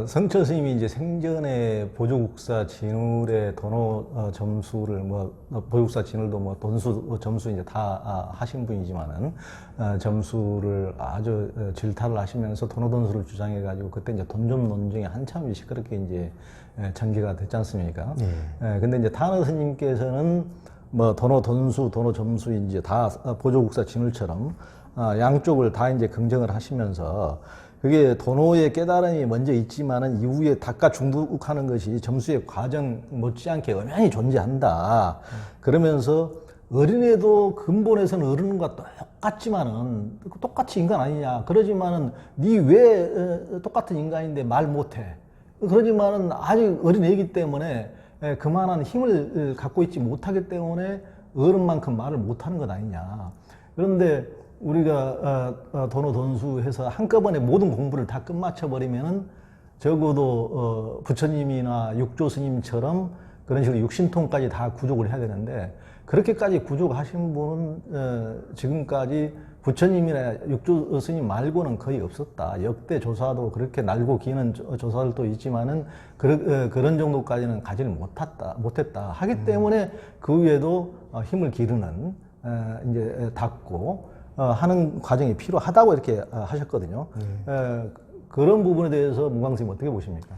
성철 스님이 이제 생전에 보조국사 진울의 도노 점수를 보조국사 진울도 돈수 점수 이제 다 하신 분이지만은 점수를 아주 질타를 하시면서 도노 돈수를 주장해 가지고 그때 이제 돈점 논쟁이 한참 시끄럽게 이제 전개가 됐지 않습니까? 근데 이제 타너 스님께서는 도노 돈수, 도노 점수 이제 다 보조국사 진울처럼 양쪽을 다 이제 긍정을 하시면서 그게 도노의 깨달음이 먼저 있지만은 이후에 닦아 중독하는 것이 점수의 과정 못지않게 엄연히 존재한다. 그러면서 어린애도 근본에서는 어른과 똑같지만은 똑같이 인간 아니냐. 그러지만은 니 왜 똑같은 인간인데 말 못해. 그러지만은 아직 어린애이기 때문에 그만한 힘을 갖고 있지 못하기 때문에 어른만큼 말을 못하는 것 아니냐. 그런데 우리가 도노 돈수 해서 한꺼번에 모든 공부를 다 끝마쳐 버리면은 적어도 부처님이나 육조 스님처럼 그런 식으로 육신통까지 다 구족을 해야 되는데 그렇게까지 구족하신 분은 지금까지 부처님이나 육조 스님 말고는 거의 없었다. 역대 조사도 그렇게 날고 기는 조사들도 있지만은 그런 정도까지는 가지를 못했다. 하기 때문에 그 위에도 힘을 기르는 이제 닦고 하는 과정이 필요하다고 이렇게 하셨거든요. 그런 부분에 대해서 문광 선생님 어떻게 보십니까?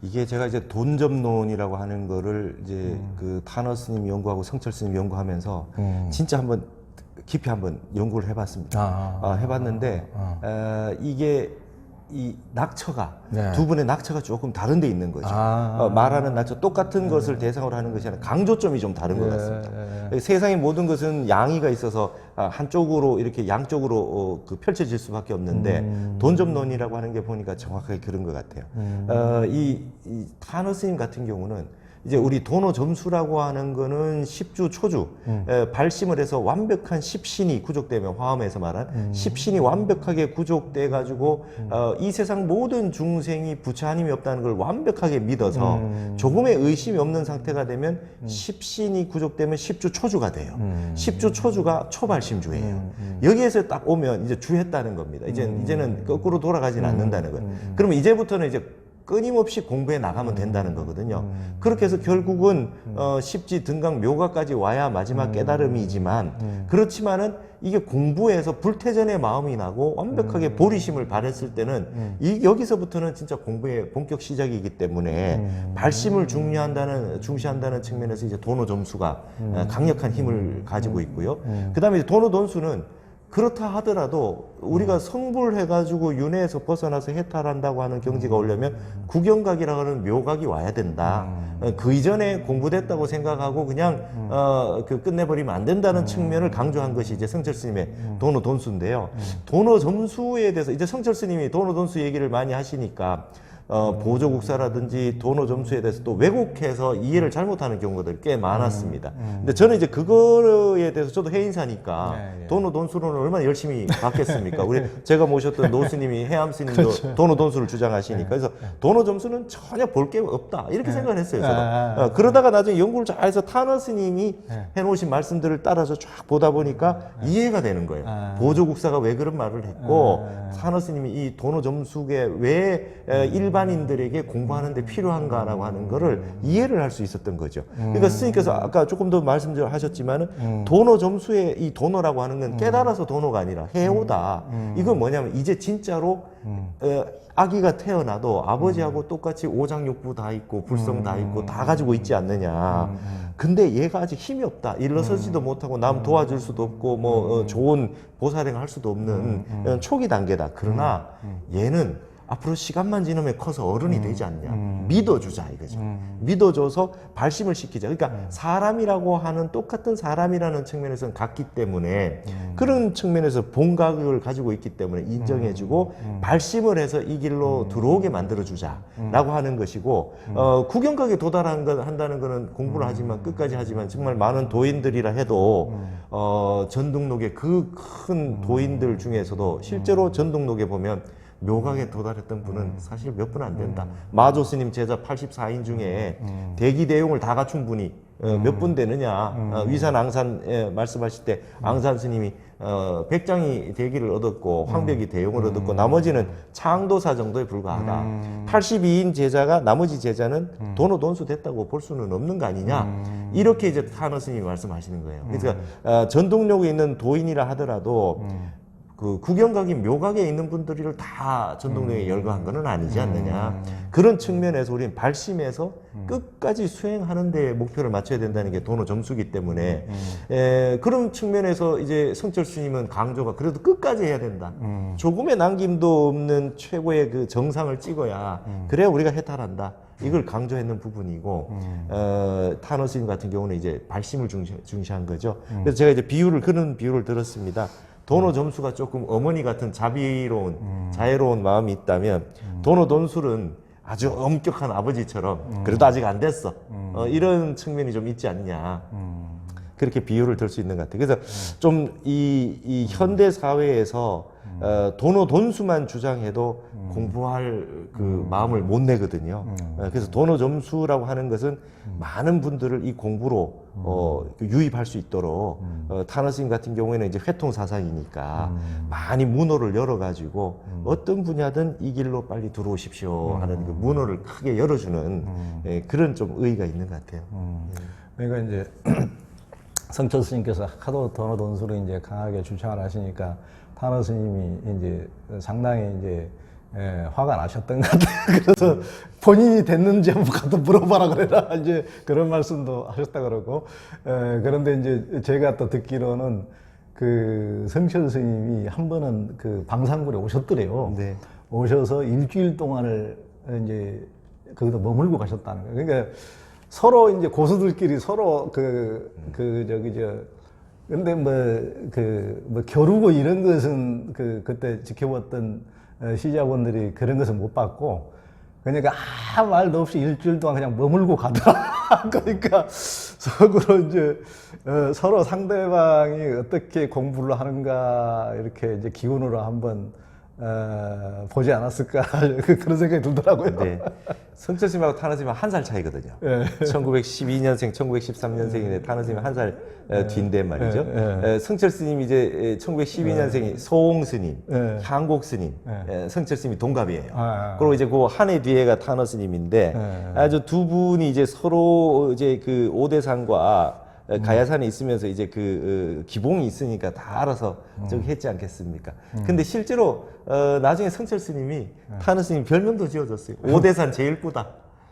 이게 제가 이제 돈점론이라고 하는 거를 이제 그 타너 스님 연구하고 성철 스님 연구하면서 진짜 한번 깊이 한번 연구를 해봤습니다. 해봤는데 이게 이 낙처가 두 분의 낙처가 조금 다른 데 있는 거죠. 말하는 낙처 똑같은 것을 대상으로 하는 것이 아니라 강조점이 좀 다른 것 같습니다. 세상의 모든 것은 양의가 있어서 한쪽으로 이렇게 양쪽으로 그 펼쳐질 수밖에 없는데 돈점론이라고 하는 게 보니까 정확하게 그런 것 같아요. 이 타너 스님 같은 경우는 이제 우리 도노 점수라고 하는 거는 십주 초주 발심을 해서 완벽한 십신이 구족되면 화엄에서 말한 십신이 완벽하게 구족돼 가지고 이 세상 모든 중생이 부처 하나님이 없다는 걸 완벽하게 믿어서 조금의 의심이 없는 상태가 되면 십신이 구족되면 십주 초주가 돼요. 십주 초주가 초발심주예요. 여기에서 딱 오면 이제 주했다는 겁니다. 이제는 거꾸로 돌아가진 않는다는 거예요. 그러면 이제부터는 이제 끊임없이 공부해 나가면 된다는 거거든요. 그렇게 해서 결국은 십지, 등강, 묘가까지 와야 마지막 깨달음이지만 그렇지만은 이게 공부해서 불태전의 마음이 나고 완벽하게 보리심을 발했을 때는 여기서부터는 진짜 공부의 본격 시작이기 때문에 발심을 중시한다는 측면에서 이제 도노 점수가 강력한 힘을 가지고 있고요. 그 다음에 도노 돈수는 그렇다 하더라도 우리가 성불해가지고 윤회에서 벗어나서 해탈한다고 하는 경지가 오려면 구경각이라고 하는 묘각이 와야 된다. 그 이전에 공부됐다고 생각하고 그냥 끝내버리면 안 된다는 측면을 강조한 것이 이제 성철 스님의 도노 돈수인데요. 도노 점수에 대해서 이제 성철 스님이 도노 돈수 얘기를 많이 하시니까 보조국사라든지 도노 점수에 대해서 또 왜곡해서 이해를 잘못하는 경우들 꽤 많았습니다. 근데 저는 이제 그거에 대해서 저도 해인사니까 도노 돈수론을 얼마나 열심히 받겠습니까? 제가 모셨던 노스님이 해암스님도 그렇죠. 도노 돈수를 주장하시니까 그래서 도노 점수는 전혀 볼 게 없다 이렇게 생각을 했어요. 저도. 그러다가 나중에 연구를 잘 해서 타너 스님이 해놓으신 말씀들을 따라서 쫙 보다 보니까 이해가 되는 거예요. 보조국사가 왜 그런 말을 했고 타너 스님이 이 도노 점수에 왜 일반인들에게 공부하는데 필요한가라고 하는 거를 이해를 할 수 있었던 거죠. 그러니까 스님께서 아까 조금 더 말씀하셨지만은 도노 점수의 이 도노라고 하는 건 깨달아서 도노가 아니라 해오다. 이건 뭐냐면 이제 진짜로 아기가 태어나도 아버지하고 똑같이 오장육부 다 있고 불성 다 있고 다 가지고 있지 않느냐. 근데 얘가 아직 힘이 없다. 일어서지도 못하고 남 도와줄 수도 없고 뭐 좋은 보살행을 할 수도 없는 초기 단계다. 그러나 얘는 앞으로 시간만 지나면 커서 어른이 되지 않냐. 믿어주자 이거죠. 믿어줘서 발심을 시키자. 그러니까 사람이라고 하는 똑같은 사람이라는 측면에서는 같기 때문에 그런 측면에서 본각을 가지고 있기 때문에 인정해주고 발심을 해서 이 길로 들어오게 만들어주자라고 하는 것이고 구경각에 한다는 거는 공부를 하지만 끝까지 하지만 정말 많은 도인들이라 해도 전등록의 그 큰 도인들 중에서도 실제로 전등록에 보면 묘각에 도달했던 분은 사실 몇 분 안 된다. 마조 스님 제자 84인 중에 대기대용을 다 갖춘 분이 몇 분 되느냐. 위산 앙산 말씀하실 때 앙산 스님이 100장이 대기를 얻었고 황벽이 대용을 얻었고 나머지는 창도사 정도에 불과하다. 82인 제자가 나머지 제자는 도노돈수 됐다고 볼 수는 없는 거 아니냐. 이렇게 이제 타너 스님이 말씀하시는 거예요. 그러니까 전동력에 있는 도인이라 하더라도 그 구경각이 묘각에 있는 분들을 다 전동력에 열거한 거는 아니지 않느냐. 그런 측면에서 우리는 발심해서 끝까지 수행하는 데 목표를 맞춰야 된다는 게 도노 점수기 때문에 그런 측면에서 이제 성철 스님은 강조가 그래도 끝까지 해야 된다. 조금의 남김도 없는 최고의 그 정상을 찍어야 그래야 우리가 해탈한다. 이걸 강조했는 부분이고 타너 스님 같은 경우는 이제 발심을 중시한 거죠. 그래서 제가 이제 그런 비유를 들었습니다. 도노 점수가 조금 어머니 같은 자비로운 자애로운 마음이 있다면 도노 돈술은 아주 엄격한 아버지처럼 그래도 아직 안 됐어. 이런 측면이 좀 있지 않냐. 그렇게 비유를 들 수 있는 것 같아요. 그래서 좀 이 현대 사회에서 도노 돈수만 주장해도 공부할 그 마음을 못 내거든요. 그래서 도노 점수라고 하는 것은 많은 분들을 이 공부로 유입할 수 있도록 타너 스님 같은 경우에는 이제 회통 사상이니까 많이 문호를 열어가지고 어떤 분야든 이 길로 빨리 들어오십시오 하는 그 문호를 크게 열어주는 그런 좀 의의가 있는 것 같아요. 그러니까 이제 성철 스님께서 하도 도노 돈수를 이제 강하게 주창을 하시니까 타너 스님이 이제 상당히 이제 화가 나셨던 것 같아요. 그래서 본인이 됐는지 한번 가서 물어봐라 그래라 이제 그런 말씀도 하셨다 그러고 그런데 이제 제가 또 듣기로는 그 성철 스님이 한 번은 그 방산굴에 오셨더래요. 네. 오셔서 일주일 동안을 이제 거기서 머물고 가셨다는 거예요. 그러니까 서로 이제 고수들끼리 서로 근데 뭐 겨루고 이런 것은 그때 지켜봤던 시자분들이 그런 것은 못 봤고, 그러니까 아무 말도 없이 일주일 동안 그냥 머물고 가더라. 그러니까 속으로 이제 서로 상대방이 어떻게 공부를 하는가 이렇게 이제 기운으로 한번 보지 않았을까 그런 생각이 들더라고요. 네. 성철 스님하고 타너 스님은 한 살 차이거든요. 1912년생, 1913년생인데 타너 스님은 한 살 뒤인데 말이죠. 성철 스님이 이제 1912년생이 소홍 스님, 향곡 스님, 성철 스님이 동갑이에요. 그리고 이제 그 한 해 뒤에가 타너 스님인데 아주 두 분이 이제 서로 이제 그 오대산과 가야산에 있으면서 이제 그 기봉이 있으니까 다 알아서 저기 했지 않겠습니까? 근데 실제로 나중에 성철 스님이 타너 스님 별명도 지어줬어요. 오대산 제일 꾸다.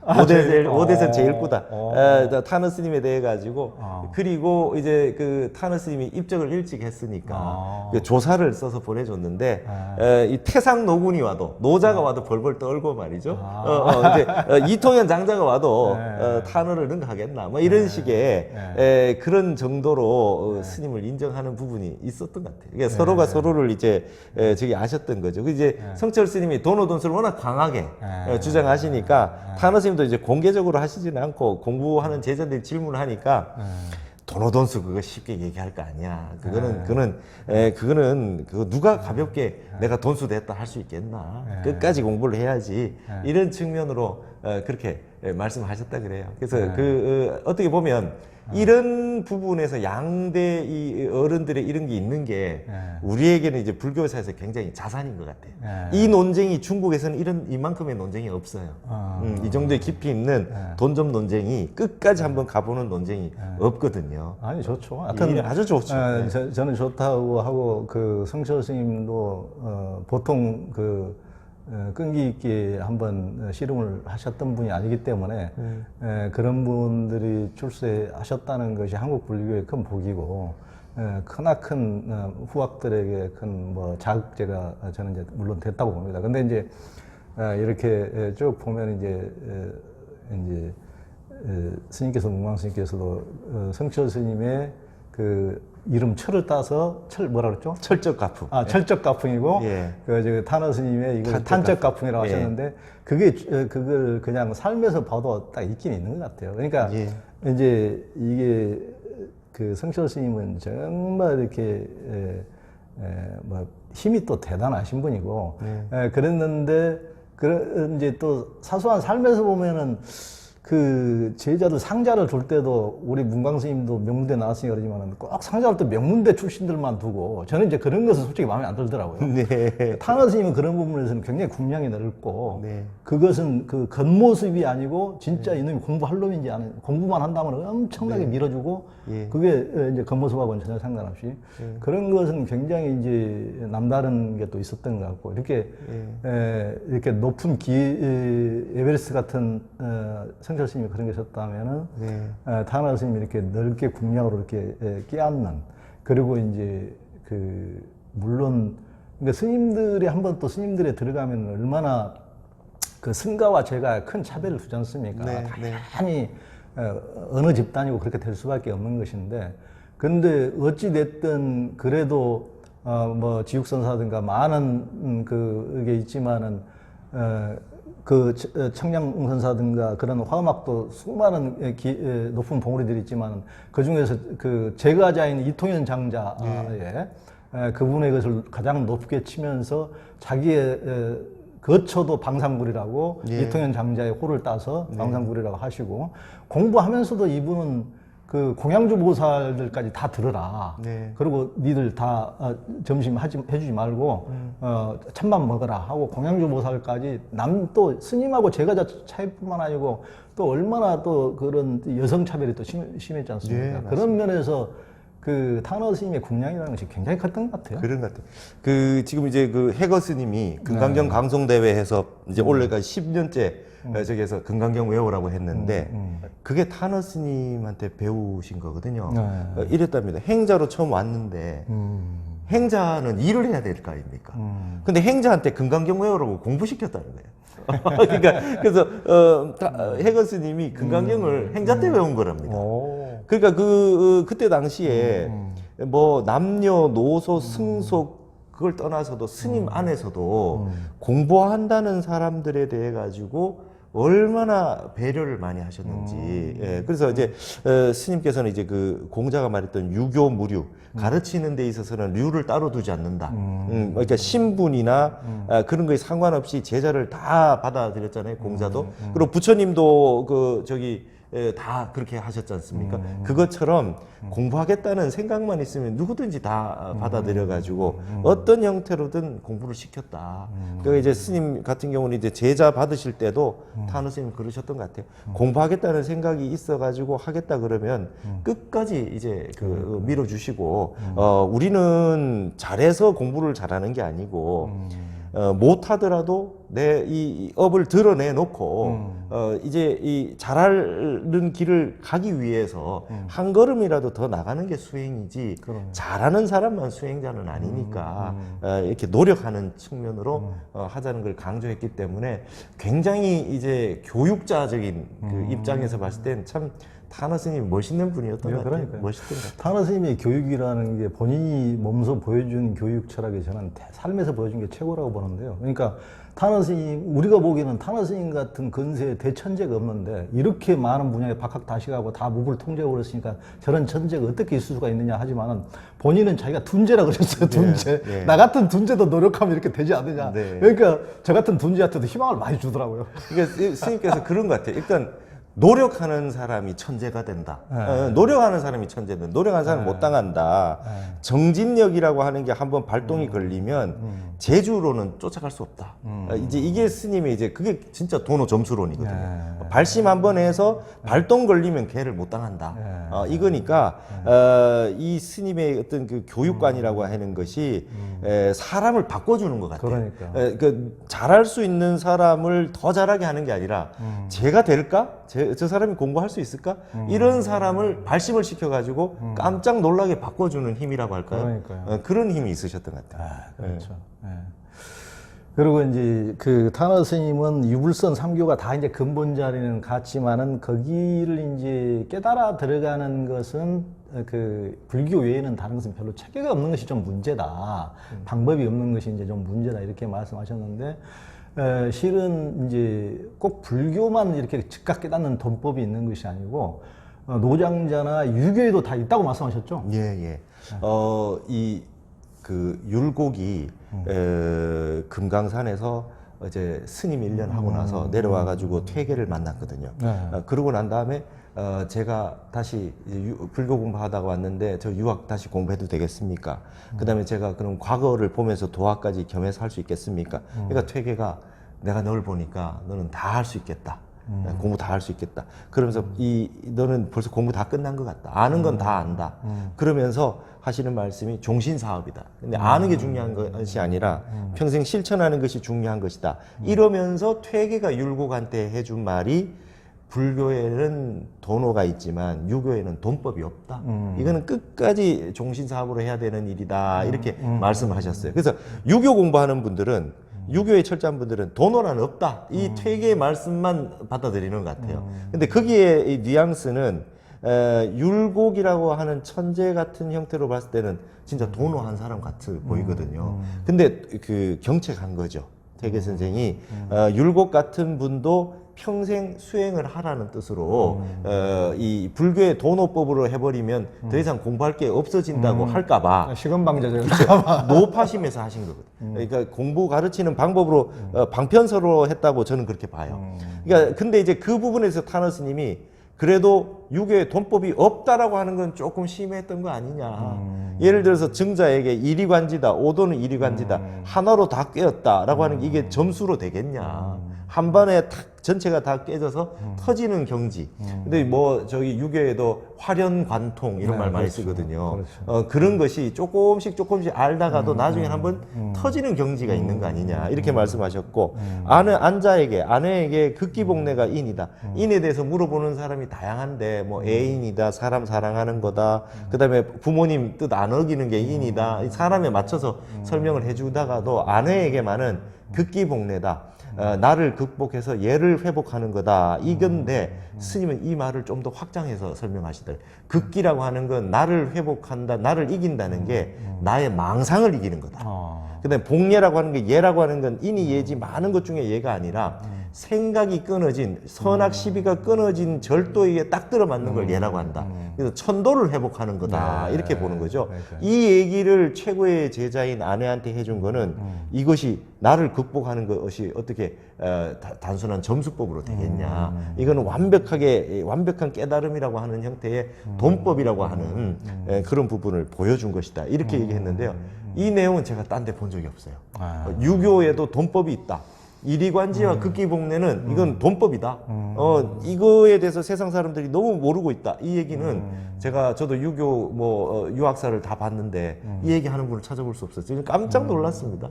오대산 제일 꾸다. 타너 스님에 대해 가지고 그리고 이제 그 타너 스님이 입적을 일찍 했으니까 그 조사를 써서 보내줬는데 이 태상 노군이 와도 노자가 와도 벌벌 떨고 말이죠. 이제 이통현 장자가 와도 타너를 능가하겠나 뭐 이런 식의 그런 정도로 스님을 인정하는 부분이 있었던 것 같아요. 그러니까 서로가 서로를 이제 저기 아셨던 거죠. 그 이제 성철 스님이 도노돈수를 워낙 강하게 주장하시니까 타너 스님 도 이제 공개적으로 하시지는 않고 공부하는 제자들이 질문을 하니까 도노돈수 그거 쉽게 얘기할 거 아니야. 그거는 그거 누가 가볍게 내가 돈수 됐다 할 수 있겠나. 끝까지 공부를 해야지. 이런 측면으로 그렇게 말씀하셨다 그래요. 그래서 어떻게 보면 이런 부분에서 양대 이 어른들의 이런 게 있는 게 우리에게는 이제 불교사에서 굉장히 자산인 것 같아요. 이 논쟁이 중국에서는 이만큼의 논쟁이 없어요. 이 정도의 깊이 있는 돈점 논쟁이 끝까지 한번 가보는 논쟁이 없거든요. 아니 좋죠. 하여튼 아주 좋죠. 저는 좋다고 하고 그 성철 스님도 보통 끈기 있게 한번 씨름을 하셨던 분이 아니기 때문에 그런 분들이 출세하셨다는 것이 한국 불교의 큰 복이고 크나큰 후학들에게 큰 뭐 자극제가 저는 이제 물론 됐다고 봅니다. 근데 이제 이렇게 쭉 보면 이제 스님께서 문광 스님께서도 성철 스님의 그 이름 철을 따서 뭐라 그랬죠? 철적가풍. 철적가풍이고 예. 타너 스님의 이걸 탄적가풍이라고 하셨는데 그걸 그냥 삶에서 봐도 딱 있긴 있는 것 같아요. 그러니까 이제 이게 그 성철 스님은 정말 이렇게 뭐 힘이 또 대단하신 분이고 그랬는데 이제 또 사소한 삶에서 보면은 그 제자들 상자를 줄 때도 우리 문광 스님도 명문대 나왔으니까 그러지만은 꼭 상자를 또 명문대 출신들만 두고 저는 이제 그런 것은 솔직히 마음에 안 들더라고요. 네. 타너 스님은 그런 부분에서는 굉장히 궁량이 넓고 네. 그것은 그 겉모습이 아니고 진짜 이놈이 공부할 놈인지 아는 공부만 한다면 엄청나게 밀어주고 예. 그게 이제 겉모습하고는 전혀 상관없이 그런 것은 굉장히 이제 남다른 게 또 있었던 것 같고 이렇게 이렇게 높은 에베레스트 같은 성철 스님이 그런 게 있었다면은 타너 스님이 이렇게 넓게 궁량으로 이렇게 끼얹는 그리고 이제 그 물론 그러니까 스님들이 한번 또 스님들에 들어가면 얼마나 그 승가와 제가 큰 차별을 두지 않습니까? 당연히 어느 집단이고 그렇게 될 수밖에 없는 것인데 근데 어찌 됐든 그래도 뭐 지육선사든가 많은 그게 있지만은 그 청량선사든가 그런 화음학도 수많은 높은 봉우리들이 있지만은 그 중에서 그 제가자인 이통현 장자의 그분의 것을 가장 높게 치면서 자기의 거쳐도 방상구리라고 이통현 장자의 호를 따서 방상구리라고 하시고 공부하면서도 이분은 그 공양주 보살들까지 다 들어라. 그리고 니들 다 점심 해주지 말고 참만 먹어라 하고 공양주 보살까지 남 또 스님하고 제가자 차이뿐만 아니고 또 얼마나 또 그런 여성 차별이 또 심했지 않습니까? 그런 면에서 그 타너 스님의 궁량이라는 것이 굉장히 컸던 것 같아요. 그런 것 같아요. 그 지금 이제 그 해거 스님이 금강경 강송대회에서 이제 올해가 10년째 저기에서 금강경 외우라고 했는데 그게 타너 스님한테 배우신 거거든요. 이랬답니다. 행자로 처음 왔는데 행자는 일을 해야 될 거 아닙니까? 근데 행자한테 금강경 외우라고 공부시켰다는 거예요. 그러니까 그래서 해거 스님이 금강경을 행자 때 외운 거랍니다. 그러니까 그때 당시에 뭐 남녀 노소 승속 그걸 떠나서도 스님 안에서도 공부한다는 사람들에 대해 가지고 얼마나 배려를 많이 하셨는지. 그래서 이제 스님께서는 이제 그 공자가 말했던 유교 무류 가르치는 데 있어서는 류를 따로 두지 않는다. 그러니까 신분이나 그런 거에 상관없이 제자를 다 받아들였잖아요. 공자도. 그리고 부처님도 그 저기 다 그렇게 하셨지 않습니까? 그것처럼 공부하겠다는 생각만 있으면 누구든지 다 받아들여가지고 어떤 형태로든 공부를 시켰다. 그러니까 이제 스님 같은 경우는 이제 제자 받으실 때도 타너 스님 그러셨던 것 같아요. 공부하겠다는 생각이 있어가지고 하겠다 그러면 끝까지 이제 그 밀어주시고 우리는 잘해서 공부를 잘하는 게 아니고 못하더라도 내 이 업을 드러내 놓고 이제 이 잘하는 길을 가기 위해서 한 걸음이라도 더 나가는 게 수행이지 잘하는 사람만 수행자는 아니니까 이렇게 노력하는 측면으로 하자는 걸 강조했기 때문에 굉장히 이제 교육자적인 그 입장에서 봤을 땐 참 타너 스님이 멋있는 분이었던 것 같아요. 멋있던 것 같아요. 타너 스님의 교육이라는 게 본인이 몸소 보여준 교육 철학이 저는 삶에서 보여준 게 최고라고 보는데요. 그러니까 타너 스님, 우리가 보기에는 타너 스님 같은 근세의 대천재가 없는데 이렇게 많은 분야에 박학다식하고 다 무불 통제해버렸으니까 저런 천재가 어떻게 있을 수가 있느냐 하지만은 본인은 자기가 둔재라 그랬어요. 둔재. 나 같은 둔재도 노력하면 이렇게 되지 않느냐. 그러니까 저 같은 둔재한테도 희망을 많이 주더라고요. 그러니까 스님께서 그런 것 같아요. 일단 노력하는 사람이 천재가 된다. 노력하는 사람이 천재는 노력하는 사람은 못 당한다. 정진력이라고 하는 게 한번 발동이 걸리면 제주로는 쫓아갈 수 없다. 이제 이게 스님의 이제 그게 진짜 도노 점수론이거든요. 발심 한번 해서 발동 걸리면 걔를 못 당한다. 이거니까 이 스님의 어떤 그 교육관이라고 하는 것이 사람을 바꿔주는 것 같아요. 그 잘할 수 있는 사람을 더 잘하게 하는 게 아니라 제가 될까? 저 사람이 공부할 수 있을까? 이런 사람을 발심을 시켜가지고 깜짝 놀라게 바꿔주는 힘이라고 할까요? 그런 힘이 있으셨던 것 같아요. 그렇죠. 그리고 이제 그 타너 스님은 유불선 3교가 다 이제 근본 자리는 같지만은 거기를 이제 깨달아 들어가는 것은 그 불교 외에는 다른 것은 별로 체계가 없는 것이 좀 문제다. 방법이 없는 것이 이제 좀 문제다. 이렇게 말씀하셨는데 실은 이제 꼭 불교만 이렇게 즉각 깨닫는 돈법이 있는 것이 아니고 노장자나 유교에도 다 있다고 말씀하셨죠? 예. 이 그 율곡이 금강산에서 이제 스님 1년 하고 나서 내려와가지고 퇴계를 만났거든요. 그러고 난 다음에 제가 다시 이제 불교 공부하다가 왔는데 저 유학 다시 공부해도 되겠습니까? 그다음에 제가 그럼 과거를 보면서 도학까지 겸해서 할 수 있겠습니까? 그러니까 퇴계가 내가 널 보니까 너는 다 할 수 있겠다. 공부 다 할 수 있겠다. 그러면서 너는 벌써 공부 다 끝난 것 같다. 아는 건 다 안다. 그러면서 하시는 말씀이 종신 사업이다. 근데 아는 게 중요한 것이 아니라 평생 실천하는 것이 중요한 것이다. 이러면서 퇴계가 율곡한테 해준 말이 불교에는 돈호가 있지만 유교에는 돈법이 없다. 이거는 끝까지 종신 사업으로 해야 되는 일이다. 이렇게 말씀하셨어요. 그래서 유교 공부하는 분들은 유교에 철저한 분들은 돈호란 없다. 이 퇴계의 말씀만 받아들이는 것 같아요. 근데 거기에 이 뉘앙스는 율곡이라고 하는 천재 같은 형태로 봤을 때는 진짜 돈호한 사람 같아 보이거든요. 근데 그 경책한 거죠. 퇴계 선생이 율곡 같은 분도 평생 수행을 하라는 뜻으로 이 불교의 돈호법으로 해버리면 더 이상 공부할 게 없어진다고 할까봐 시건방져져. 노파심에서 하신 거거든요. 그러니까 공부 가르치는 방법으로 방편서로 했다고 저는 그렇게 봐요. 그러니까 근데 이제 그 부분에서 타너 스님이 그래도 유교에 돈법이 없다라고 하는 건 조금 심했던 거 아니냐. 예를 들어서 증자에게 이리관지다, 오도는 이리관지다, 하나로 다 깨었다라고 하는 게 이게 점수로 되겠냐. 한 번에 탁 전체가 다 깨져서 터지는 경지. 근데 뭐 저기 유교에도 화련관통 이런 말 많이 쓰거든요. 그런 것이 조금씩 알다가도 나중에 한번 터지는 경지가 있는 거 아니냐 이렇게 말씀하셨고, 아내에게 극기복례가 인이다. 인에 대해서 물어보는 사람이 다양한데 뭐 애인이다, 사람 사랑하는 거다, 그다음에 부모님 뜻 안 어기는 게 인이다. 이 사람에 맞춰서 설명을 해주다가도 아내에게만은 극기복례다. 나를 극복해서 얘를 회복하는 거다. 이건데 스님은 이 말을 좀 더 확장해서 설명하시더라고요. 극기라고 하는 건 나를 회복한다, 나를 이긴다는 게 나의 망상을 이기는 거다. 그다음에 복례라고 하는 게 예라고 하는 건 인이 예지 많은 것 중에 예가 아니라 생각이 끊어진 선악 시비가 끊어진 절도에 딱 들어맞는 걸 예라고 한다. 그래서 천도를 회복하는 거다. 이렇게 보는 거죠. 이 얘기를 최고의 제자인 아내한테 해준 거는 이것이 나를 극복하는 것이 어떻게 단순한 점수법으로 되겠냐. 이거는 완벽한 깨달음이라고 하는 형태의 돈법이라고 하는 그런 부분을 보여준 것이다. 이렇게 얘기했는데요. 이 내용은 제가 딴 데 본 적이 없어요. 유교에도 돈법이 있다. 이리관지와 극기복례는 이건 돈법이다. 이거에 대해서 세상 사람들이 너무 모르고 있다. 이 얘기는 저도 유교 유학사를 다 봤는데 이 얘기하는 분을 찾아볼 수 없었어요. 깜짝 놀랐습니다.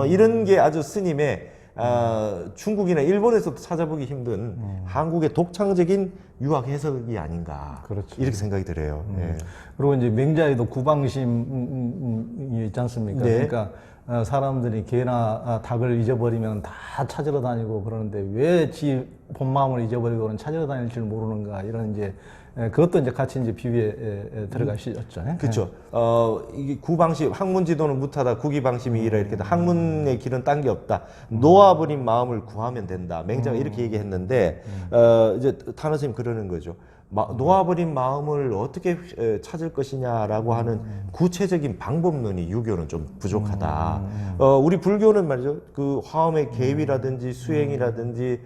이런 게 아주 스님의 중국이나 일본에서도 찾아보기 힘든 한국의 독창적인 유학 해석이 아닌가. 그렇죠. 이렇게 생각이 들어요. 네. 그리고 이제 명자에도 구방심이 있지 않습니까? 네. 그러니까 사람들이 개나 닭을 잊어버리면 다 찾으러 다니고 그러는데 왜 지 본마음을 잊어버리고는 찾으러 다닐 줄 모르는가, 이런 이제 그것도 이제 같이 이제 비유에 들어가시죠. 그렇죠. 이게 구방심, 학문지도는 무타다, 구기방심이라 이렇게 학문의 길은 딴 게 없다. 놓아버린 마음을 구하면 된다. 맹자가 이렇게 얘기했는데 이제 타너 스님 그러는 거죠. 놓아버린 마음을 어떻게 찾을 것이냐라고 하는 구체적인 방법론이 유교는 좀 부족하다. 우리 불교는 말이죠. 그 화엄의 계위라든지 수행이라든지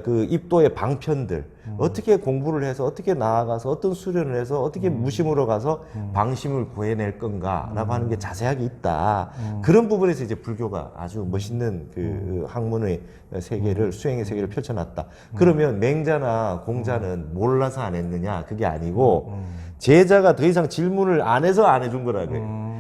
그 입도의 방편들, 어떻게 공부를 해서 어떻게 나아가서 어떤 수련을 해서 어떻게 무심으로 가서 방심을 구해낼 건가라고 하는 게 자세하게 있다. 그런 부분에서 이제 불교가 아주 멋있는 그 학문의 세계를, 수행의 세계를 펼쳐놨다. 그러면 맹자나 공자는 몰라서 안 했느냐? 그게 아니고 제자가 더 이상 질문을 안 해서 안 해준 거라고요.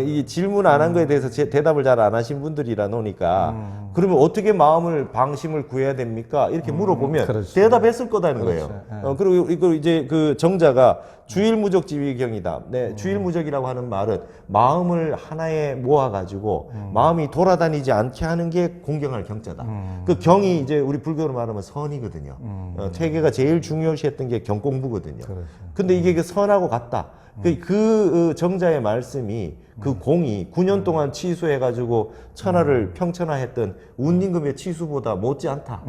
이 질문 안 한 거에 대해서 대답을 잘 안 하신 분들이라 노니까 그러면 어떻게 마음을 방심을 구해야 됩니까? 이렇게 물어보면 그렇죠. 대답했을 거다는 거예요. 그리고 이거 이제 그 정자가 주일무적지위경이다. 네, 주일무적이라고 하는 말은 마음을 하나에 모아가지고 마음이 돌아다니지 않게 하는 게 공경할 경자다. 그 경이 이제 우리 불교로 말하면 선이거든요. 퇴계가 제일 중요시했던 게 경공부거든요. 근데 이게 그 선하고 같다. 그 정자의 말씀이 그 공이 9년 동안 취수해가지고 천하를 평천하했던 운임금의 취수보다 못지않다.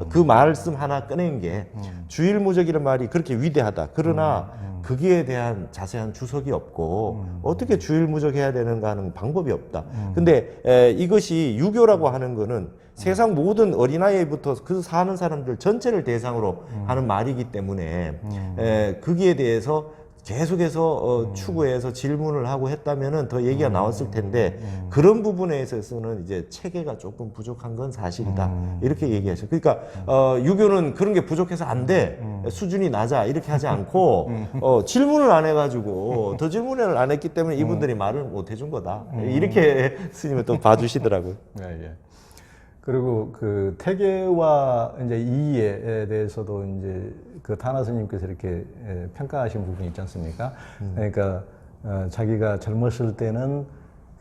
그 말씀 하나 꺼낸 게 주일무적이라는 말이 그렇게 위대하다. 그러나 거기에 대한 자세한 주석이 없고 어떻게 주일무족해야 되는가 하는 방법이 없다. 근데 이것이 유교라고 하는 거는 세상 모든 어린아이부터 그 사는 사람들 전체를 대상으로 하는 말이기 때문에 거기에 대해서 계속해서 추구해서 질문을 하고 했다면은 더 얘기가 나왔을 텐데 그런 부분에 있어서는 이제 체계가 조금 부족한 건 사실이다. 이렇게 얘기하죠. 그러니까 유교는 그런 게 부족해서 안 돼. 수준이 낮아. 이렇게 하지 않고 질문을 안 해가지고 더 질문을 안 했기 때문에 이분들이 말을 못 해준 거다. 이렇게 스님은 또 봐주시더라고요. 예, 예. 그리고 그 태계와 이제 이의에 대해서도 이제 그 타나 스님께서 이렇게 평가하신 부분이 있지 않습니까? 그러니까 자기가 젊었을 때는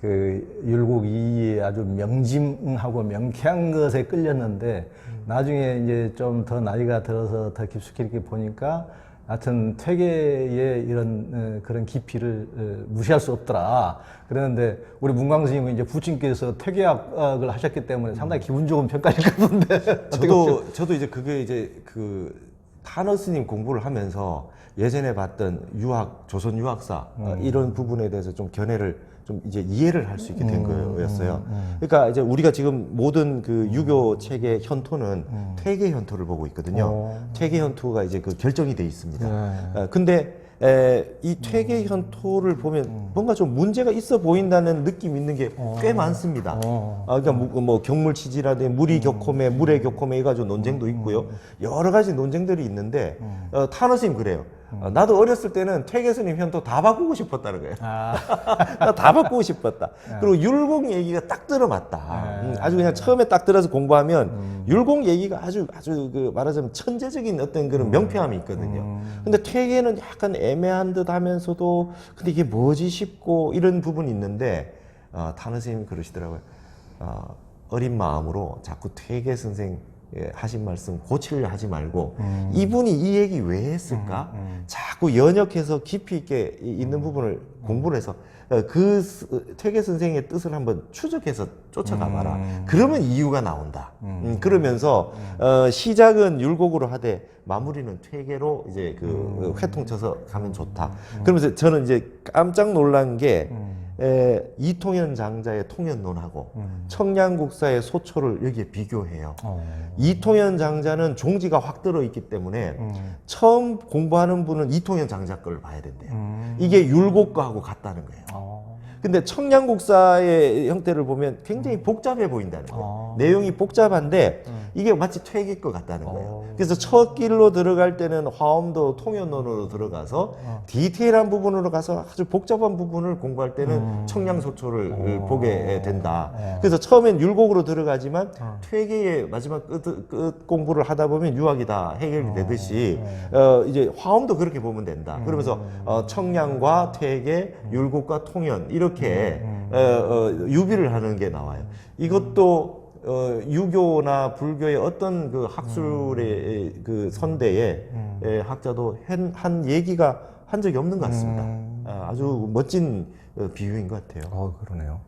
그 율곡 이의에 아주 명짐하고 명쾌한 것에 끌렸는데 나중에 이제 좀 더 나이가 들어서 더 깊숙이 이렇게 보니까 하여튼 퇴계의 이런 그런 깊이를 무시할 수 없더라. 그랬는데 우리 문광 스님은 이제 부친께서 퇴계학을 하셨기 때문에 상당히 기분 좋은 평가일 것 같은데. 저도 이제 그게 이제 그 타너 스님 공부를 하면서 예전에 봤던 유학, 조선 유학사 이런 부분에 대해서 좀 견해를 좀 이제 이해를 할 수 있게 된 거였어요. 그러니까 이제 우리가 지금 모든 그 유교 체계 현토는 퇴계 현토를 보고 있거든요. 퇴계 현토가 이제 그 결정이 돼 있습니다. 근데 이 퇴계 현토를 보면 뭔가 좀 문제가 있어 보인다는 느낌 있는 게 꽤 많습니다. 그러니까 뭐 경물치지라든지 물이 교콤해, 물의 교콤해 해가지고 논쟁도 있고요. 여러 가지 논쟁들이 있는데 타너 스님 그래요. 나도 어렸을 때는 퇴계 스님 현토 다 바꾸고 싶었다는 거예요. 나 다 바꾸고 싶었다. 그리고 율곡 얘기가 딱 들어맞다. 아주 그냥 처음에 딱 들어서 공부하면 율곡 얘기가 아주 그 말하자면 천재적인 어떤 그런 명쾌함이 있거든요. 근데 퇴계는 약간 애매한 듯 하면서도 근데 이게 뭐지 싶고 이런 부분이 있는데 타너 스님이 그러시더라고요. 어린 마음으로 자꾸 퇴계 선생 하신 말씀 고치려 하지 말고 이분이 이 얘기 왜 했을까? 자꾸 연역해서 깊이 있게 있는 부분을 공부를 해서 그 퇴계 선생의 뜻을 한번 추적해서 쫓아가 봐라. 그러면 이유가 나온다. 그러면서 시작은 율곡으로 하되 마무리는 퇴계로 이제 그 회통쳐서 가면 좋다. 그러면서 저는 이제 깜짝 놀란 게 이통현 장자의 통현론하고 청량국사의 소초를 여기에 비교해요. 이통현 장자는 종지가 확 들어 있기 때문에 처음 공부하는 분은 이통현 장자 걸 봐야 된대요. 이게 율곡과하고 같다는 거예요. 근데 청량국사의 형태를 보면 굉장히 복잡해 보인다는 거예요. 내용이 복잡한데 이게 마치 퇴계 것 같다는 거예요. 그래서 첫 길로 들어갈 때는 화엄도 통현론으로 들어가서 디테일한 부분으로 가서 아주 복잡한 부분을 공부할 때는 청량소초를 보게 된다. 그래서 처음엔 율곡으로 들어가지만 퇴계의 마지막 끝 공부를 하다 보면 유학이다 해결이 되듯이 이제 화엄도 그렇게 보면 된다. 그러면서 청량과 퇴계, 율곡과 통현 이렇게 유비를 하는 게 나와요. 이것도 유교나 불교의 어떤 그 학술의 그 선대에 학자도 한 얘기가 한 적이 없는 것 같습니다. 아주 멋진 비유인 것 같아요. 그러네요.